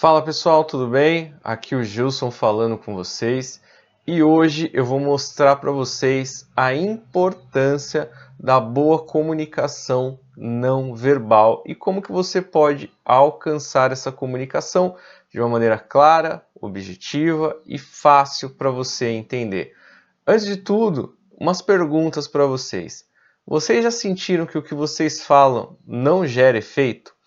Fala pessoal, tudo bem? Aqui o Gilson falando com vocês e hoje eu vou mostrar para vocês a importância da boa comunicação não verbal e como que você pode alcançar essa comunicação de uma maneira clara, objetiva e fácil para você entender. Antes de tudo, umas perguntas para vocês. Vocês já sentiram que o que vocês falam não gera efeito?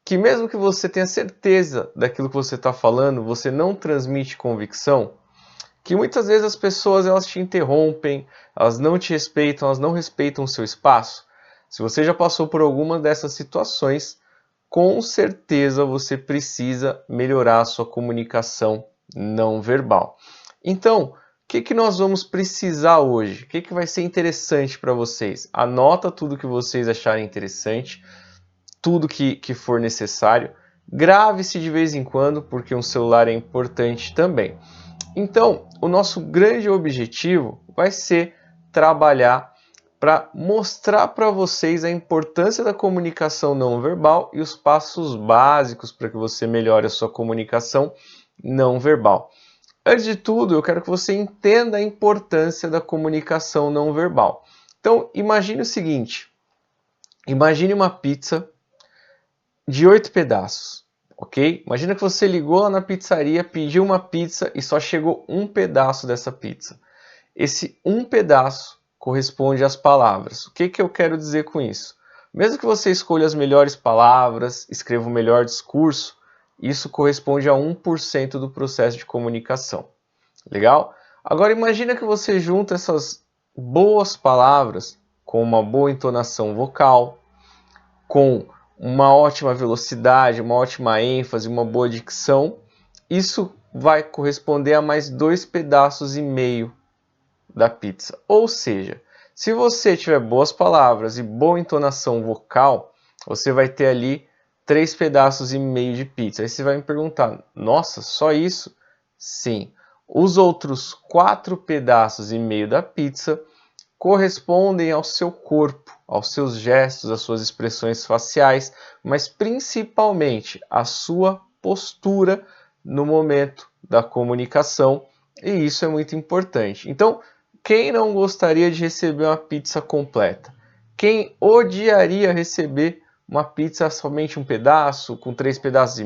Que mesmo que você tenha certeza daquilo que você está falando, você não transmite convicção, que muitas vezes as pessoas elas te interrompem, elas não te respeitam, elas não respeitam o seu espaço. Se você já passou por alguma dessas situações, com certeza você precisa melhorar a sua comunicação não verbal. Então, o que nós vamos precisar hoje? O que vai ser interessante para vocês? Anota tudo que vocês acharem interessante, tudo que for necessário. Grave-se de vez em quando, porque um celular é importante também. Então, o nosso grande objetivo vai ser trabalhar para mostrar para vocês a importância da comunicação não verbal e os passos básicos para que você melhore a sua comunicação não verbal. Antes de tudo, eu quero que você entenda a importância da comunicação não verbal. Então, imagine o seguinte: imagine uma pizza de 8 pedaços, ok? Imagina que você ligou lá na pizzaria, pediu uma pizza e só chegou um pedaço dessa pizza. Esse um pedaço corresponde às palavras. O que eu quero dizer com isso? Mesmo que você escolha as melhores palavras, escreva o melhor discurso, isso corresponde a 1% do processo de comunicação. Legal? Agora imagina que você junta essas boas palavras com uma boa entonação vocal, com uma ótima velocidade, uma ótima ênfase, uma boa dicção, isso vai corresponder a mais 2,5 pedaços da pizza. Ou seja, se você tiver boas palavras e boa entonação vocal, você vai ter ali 3,5 pedaços de pizza. Aí você vai me perguntar, nossa, só isso? Sim. Os outros 4,5 pedaços da pizza correspondem ao seu corpo, aos seus gestos, às suas expressões faciais, mas principalmente à sua postura no momento da comunicação, e isso é muito importante. Então, quem não gostaria de receber uma pizza completa? Quem odiaria receber uma pizza somente um pedaço, com 3,5 pedaços,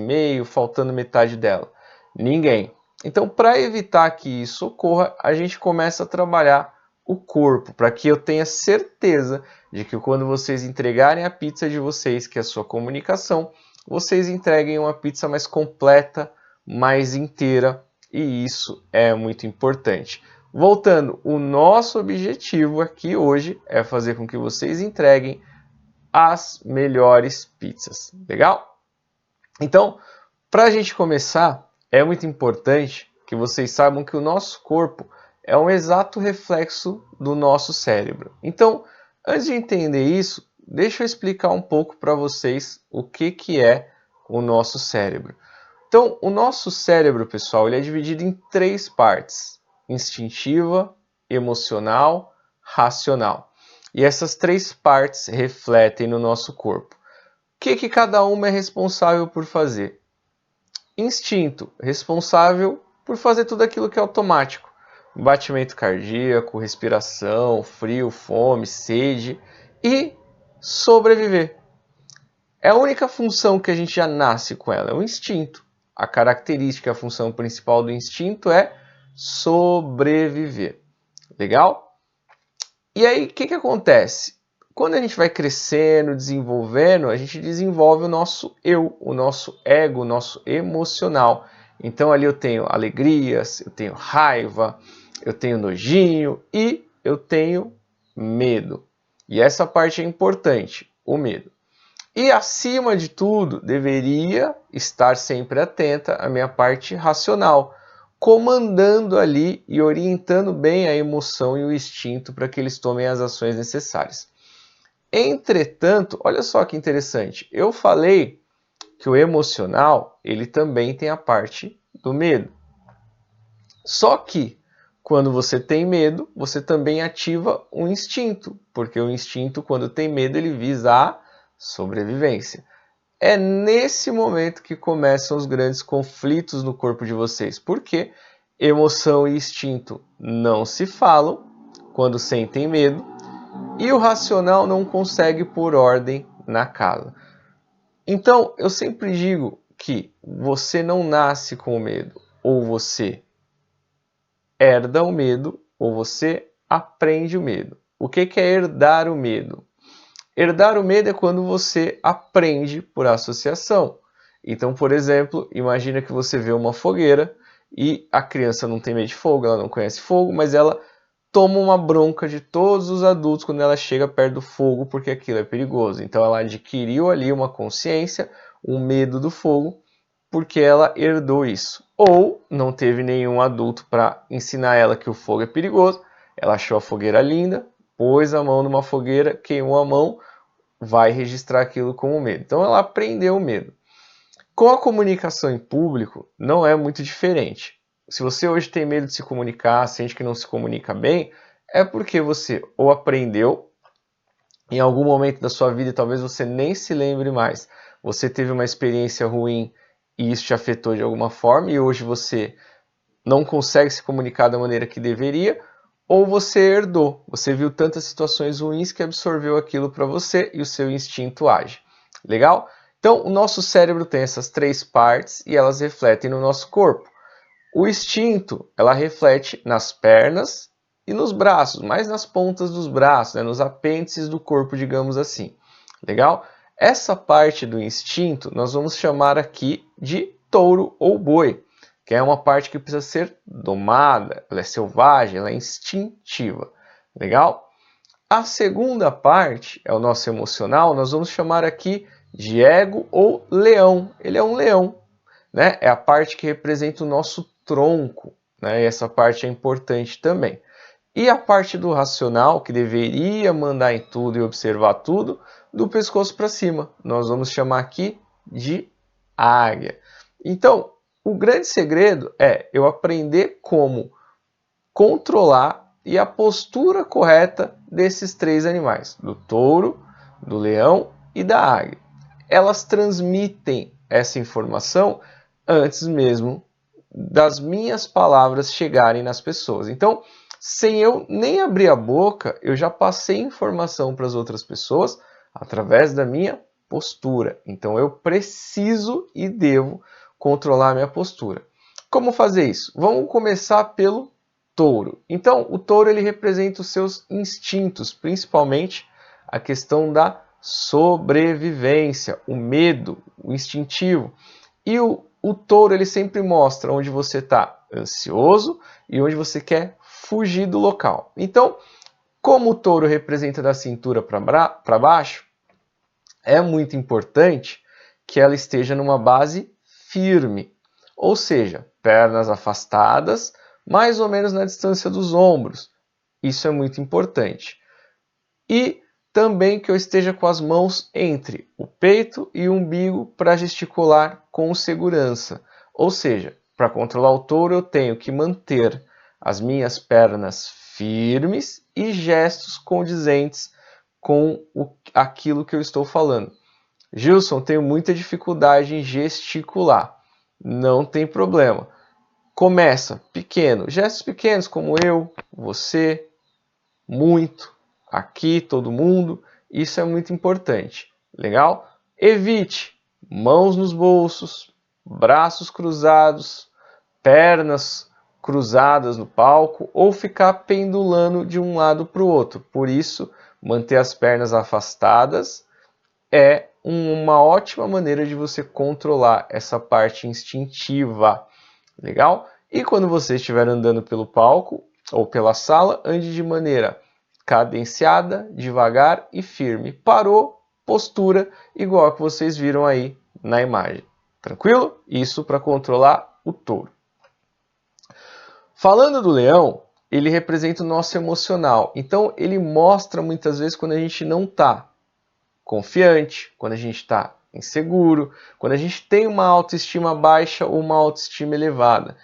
faltando metade dela? Ninguém. Então, para evitar que isso ocorra, a gente começa a trabalhar o corpo, para que eu tenha certeza de que quando vocês entregarem a pizza de vocês, que é a sua comunicação, vocês entreguem uma pizza mais completa, mais inteira, e isso é muito importante. Voltando, o nosso objetivo aqui hoje é fazer com que vocês entreguem as melhores pizzas, legal? Então, para a gente começar, é muito importante que vocês saibam que o nosso corpo é um exato reflexo do nosso cérebro. Então, antes de entender isso, deixa eu explicar um pouco para vocês o que é o nosso cérebro. Então, o nosso cérebro, pessoal, ele é dividido em 3 partes: instintiva, emocional, racional. E essas 3 partes refletem no nosso corpo. O que cada uma é responsável por fazer? Instinto, responsável por fazer tudo aquilo que é automático. Batimento cardíaco, respiração, frio, fome, sede e sobreviver. É a única função que a gente já nasce com ela, é o instinto. A característica, a função principal do instinto é sobreviver. Legal? E aí, o que acontece? Quando a gente vai crescendo, desenvolvendo, a gente desenvolve o nosso eu, o nosso ego, o nosso emocional. Então ali eu tenho alegrias, eu tenho raiva, eu tenho nojinho e eu tenho medo. E essa parte é importante, o medo. E acima de tudo, deveria estar sempre atenta à minha parte racional, comandando ali e orientando bem a emoção e o instinto para que eles tomem as ações necessárias. Entretanto, olha só que interessante, eu falei que o emocional ele também tem a parte do medo. Só que quando você tem medo, você também ativa o instinto, porque o instinto, quando tem medo, ele visa a sobrevivência. é nesse momento que começam os grandes conflitos no corpo de vocês. Porque emoção e instinto não se falam quando sentem medo e o racional não consegue pôr ordem na casa. Então, eu sempre digo que você não nasce com o medo, ou você herda o medo, ou você aprende o medo. O que é herdar o medo? Herdar o medo é quando você aprende por associação. Então, por exemplo, imagina que você vê uma fogueira e a criança não tem medo de fogo, ela não conhece fogo, mas ela toma uma bronca de todos os adultos quando ela chega perto do fogo, porque aquilo é perigoso. Então ela adquiriu ali uma consciência, um medo do fogo, porque ela herdou isso. Ou não teve nenhum adulto para ensinar ela que o fogo é perigoso, ela achou a fogueira linda, pôs a mão numa fogueira, queimou a mão, vai registrar aquilo como medo. Então ela aprendeu o medo. Com a comunicação em público, não é muito diferente. Se você hoje tem medo de se comunicar, sente que não se comunica bem, é porque você ou aprendeu em algum momento da sua vida, e talvez você nem se lembre mais, você teve uma experiência ruim e isso te afetou de alguma forma, e hoje você não consegue se comunicar da maneira que deveria, ou você herdou, você viu tantas situações ruins que absorveu aquilo para você e o seu instinto age. Legal? Então, o nosso cérebro tem essas três partes e elas refletem no nosso corpo. O instinto, ela reflete nas pernas e nos braços, mais nas pontas dos braços, né, nos apêndices do corpo, digamos assim. Legal? Essa parte do instinto nós vamos chamar aqui de touro ou boi, que é uma parte que precisa ser domada, ela é selvagem, ela é instintiva. Legal? A segunda parte, é o nosso emocional, nós vamos chamar aqui de ego ou leão. Ele é um leão, né? É a parte que representa o nosso tronco, né? E essa parte é importante também. E a parte do racional, que deveria mandar em tudo e observar tudo, do pescoço para cima. Nós vamos chamar aqui de águia. Então, o grande segredo é eu aprender como controlar e a postura correta desses três animais, do touro, do leão e da águia. Elas transmitem essa informação antes mesmo das minhas palavras chegarem nas pessoas. Então, sem eu nem abrir a boca, eu já passei informação para as outras pessoas através da minha postura. Então, eu preciso e devo controlar a minha postura. Como fazer isso? Vamos começar pelo touro. Então, o touro ele representa os seus instintos, principalmente a questão da sobrevivência, o medo, o instintivo. E o touro ele sempre mostra onde você está ansioso e onde você quer fugir do local. Então, como o touro representa da cintura para baixo, é muito importante que ela esteja numa base firme, ou seja, pernas afastadas, mais ou menos na distância dos ombros. Isso é muito importante. E também que eu esteja com as mãos entre o peito e o umbigo para gesticular com segurança. Ou seja, para controlar o touro eu tenho que manter as minhas pernas firmes e gestos condizentes com aquilo que eu estou falando. Gilson, tenho muita dificuldade em gesticular. Não tem problema. Começa pequeno, gestos pequenos como eu, você, muito, aqui, todo mundo. Isso é muito importante. Legal? Evite mãos nos bolsos, braços cruzados, pernas cruzadas no palco ou ficar pendulando de um lado para o outro. Por isso, manter as pernas afastadas é uma ótima maneira de você controlar essa parte instintiva. Legal? E quando você estiver andando pelo palco ou pela sala, ande de maneira cadenciada, devagar e firme. Parou, postura, igual a que vocês viram aí na imagem. Tranquilo? Isso para controlar o touro. Falando do leão, ele representa o nosso emocional. Então, ele mostra muitas vezes quando a gente não está confiante, quando a gente está inseguro, quando a gente tem uma autoestima baixa ou uma autoestima elevada.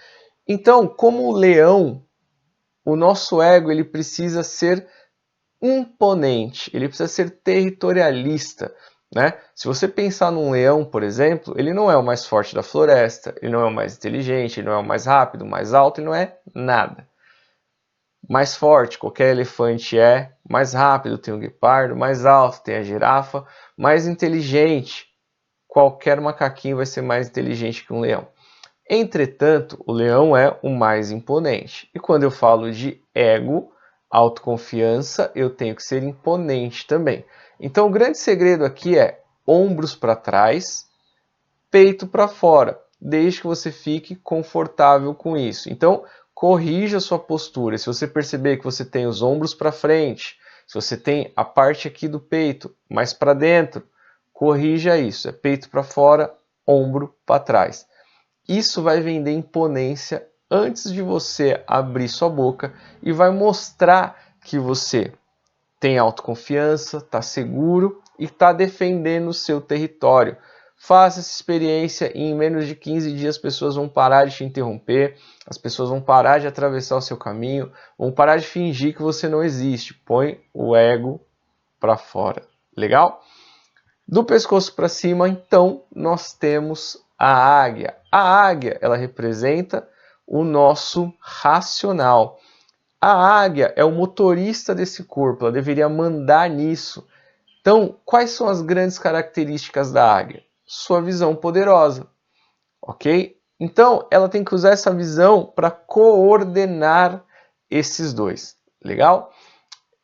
Então, como o leão, o nosso ego ele precisa ser imponente, ele precisa ser territorialista. né? Se você pensar num leão, por exemplo, ele não é o mais forte da floresta, ele não é o mais inteligente, ele não é o mais rápido, mais alto, ele não é nada. Mais forte, qualquer elefante é, mais rápido tem o guepardo, mais alto tem a girafa, mais inteligente, qualquer macaquinho vai ser mais inteligente que um leão. Entretanto, o leão é o mais imponente. E quando eu falo de ego, autoconfiança, eu tenho que ser imponente também. Então, o grande segredo aqui é ombros para trás, peito para fora, desde que você fique confortável com isso. Então, corrija a sua postura. Se você perceber que você tem os ombros para frente, se você tem a parte aqui do peito mais para dentro, corrija isso. É peito para fora, ombro para trás. Isso vai vender imponência antes de você abrir sua boca e vai mostrar que você tem autoconfiança, está seguro e está defendendo o seu território. Faça essa experiência e em menos de 15 dias as pessoas vão parar de te interromper, as pessoas vão parar de atravessar o seu caminho, vão parar de fingir que você não existe. Põe o ego para fora. Legal? Do pescoço para cima, então, nós temos a águia. A águia, ela representa o nosso racional. A águia é o motorista desse corpo, ela deveria mandar nisso. Então, quais são as grandes características da águia? Sua visão poderosa, ok? Então, ela tem que usar essa visão para coordenar esses dois, legal?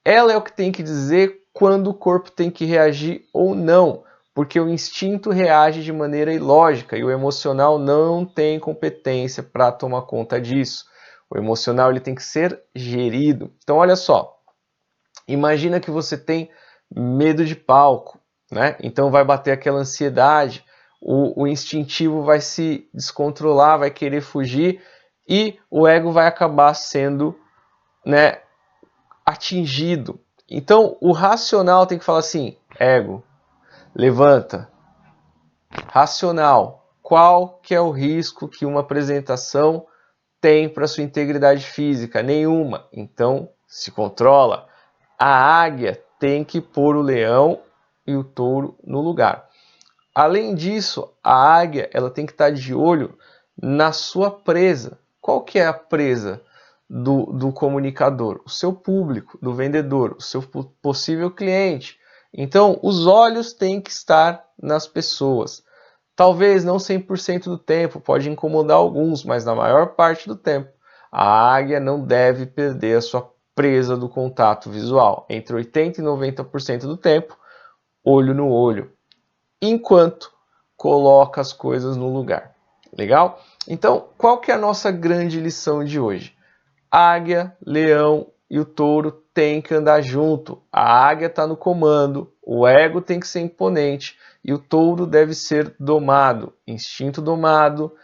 Ela é o que tem que dizer quando o corpo tem que reagir ou não, porque o instinto reage de maneira ilógica e o emocional não tem competência para tomar conta disso. O emocional ele tem que ser gerido. Então, olha só, imagina que você tem medo de palco, né? Então vai bater aquela ansiedade, o instintivo vai se descontrolar, vai querer fugir e o ego vai acabar sendo, né, atingido. Então, o racional tem que falar assim, ego, levanta. Racional, qual que é o risco que uma apresentação tem para sua integridade física? Nenhuma. Então, se controla. A águia tem que pôr o leão e o touro no lugar. Além disso, a águia ela tem que estar de olho na sua presa. Qual que é a presa do comunicador? O seu público, do vendedor, o seu possível cliente. Então, os olhos têm que estar nas pessoas. Talvez não 100% do tempo, pode incomodar alguns, mas na maior parte do tempo, a águia não deve perder a sua presa do contato visual. Entre 80% e 90% do tempo, olho no olho, enquanto coloca as coisas no lugar. Legal? Então, qual que é a nossa grande lição de hoje? Águia, leão e o touro têm que andar junto. A águia está no comando, o ego tem que ser imponente e o touro deve ser domado. Instinto domado,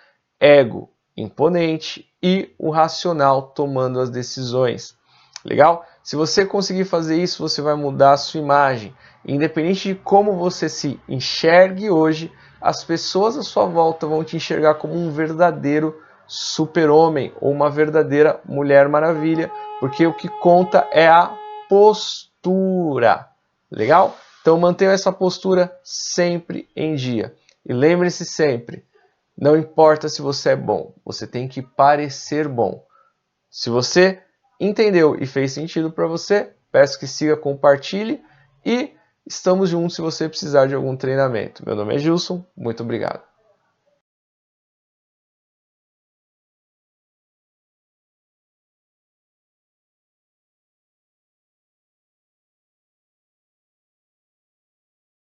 ego imponente e o racional tomando as decisões. Legal? Se você conseguir fazer isso, você vai mudar a sua imagem. Independente de como você se enxergue hoje, as pessoas à sua volta vão te enxergar como um verdadeiro super-homem ou uma verdadeira Mulher Maravilha, porque o que conta é a postura. Legal? Então mantenha essa postura sempre em dia. E lembre-se sempre, não importa se você é bom, você tem que parecer bom. Se você entendeu e fez sentido para você, peço que siga, compartilhe e estamos juntos se você precisar de algum treinamento. Meu nome é Gilson, muito obrigado.